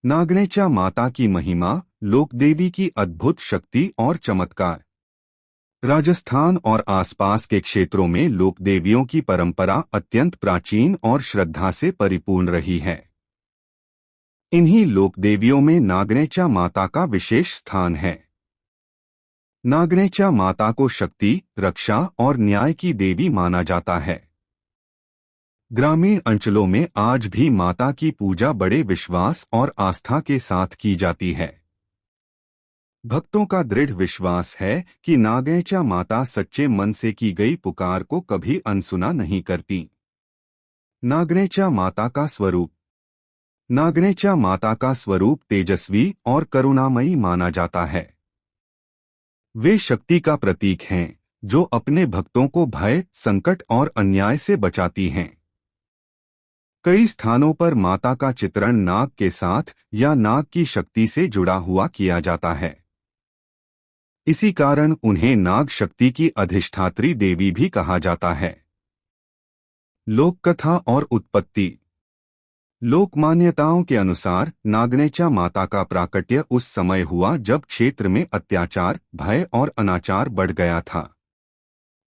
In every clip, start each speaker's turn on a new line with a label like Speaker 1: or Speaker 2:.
Speaker 1: नागणेचा माता की महिमा, लोकदेवी की अद्भुत शक्ति और चमत्कार। राजस्थान और आसपास के क्षेत्रों में लोकदेवियों की परंपरा अत्यंत प्राचीन और श्रद्धा से परिपूर्ण रही है। इन्हीं लोकदेवियों में नागणेचा माता का विशेष स्थान है। नागणेचा माता को शक्ति, रक्षा और न्याय की देवी माना जाता है। ग्रामीण अंचलों में आज भी माता की पूजा बड़े विश्वास और आस्था के साथ की जाती है। भक्तों का दृढ़ विश्वास है कि नागणेचा माता सच्चे मन से की गई पुकार को कभी अनसुना नहीं करती। नागणेचा माता का स्वरूप। नागणेचा माता का स्वरूप तेजस्वी और करुणामयी माना जाता है। वे शक्ति का प्रतीक हैं, जो अपने भक्तों को भय, संकट और अन्याय से बचाती हैं। कई स्थानों पर माता का चित्रण नाग के साथ या नाग की शक्ति से जुड़ा हुआ किया जाता है। इसी कारण उन्हें नाग शक्ति की अधिष्ठात्री देवी भी कहा जाता है। लोक कथा और उत्पत्ति। लोक मान्यताओं के अनुसार नागणेचा माता का प्राकट्य उस समय हुआ जब क्षेत्र में अत्याचार, भय और अनाचार बढ़ गया था।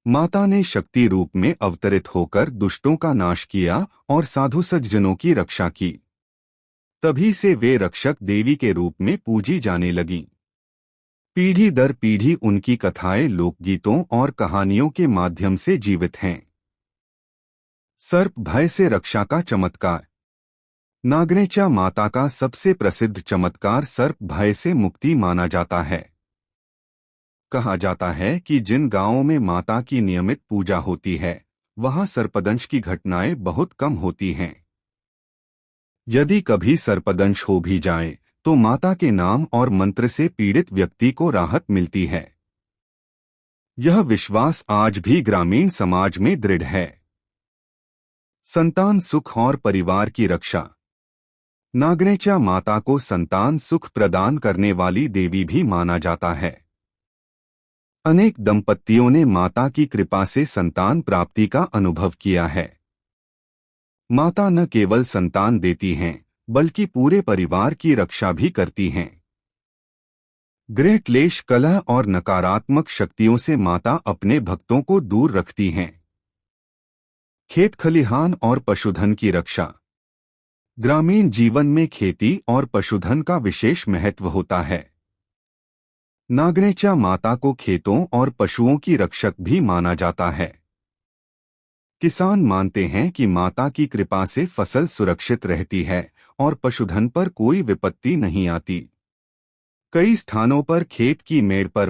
Speaker 1: माता ने शक्ति रूप में अवतरित होकर दुष्टों का नाश किया और साधु सज्जनों की रक्षा की। तभी से वे रक्षक देवी के रूप में पूजी जाने लगीं। पीढ़ी दर पीढ़ी उनकी कथाएं लोकगीतों और कहानियों के माध्यम से जीवित हैं। सर्प भय से रक्षा का चमत्कार। नागणेचा माता का सबसे प्रसिद्ध चमत्कार सर्प भय से मुक्ति माना जाता है। कहा जाता है कि जिन गांवों में माता की नियमित पूजा होती है, वहां सर्पदंश की घटनाएं बहुत कम होती हैं। यदि कभी सर्पदंश हो भी जाए, तो माता के नाम और मंत्र से पीड़ित व्यक्ति को राहत मिलती है। यह विश्वास आज भी ग्रामीण समाज में दृढ़ है। संतान सुख और परिवार की रक्षा। नागणेचा माता को संतान सुख प्रदान करने वाली देवी भी माना जाता है। अनेक दंपतियों ने माता की कृपा से संतान प्राप्ति का अनुभव किया है। माता न केवल संतान देती हैं, बल्कि पूरे परिवार की रक्षा भी करती हैं। गृह क्लेश, कलह और नकारात्मक शक्तियों से माता अपने भक्तों को दूर रखती हैं। खेत खलिहान और पशुधन की रक्षा। ग्रामीण जीवन में खेती और पशुधन का विशेष महत्व होता है। नागणेचा माता को खेतों और पशुओं की रक्षक भी माना जाता है। किसान मानते हैं कि माता की कृपा से फसल सुरक्षित रहती है और पशुधन पर कोई विपत्ति नहीं आती। कई स्थानों पर खेत की मेड़ पर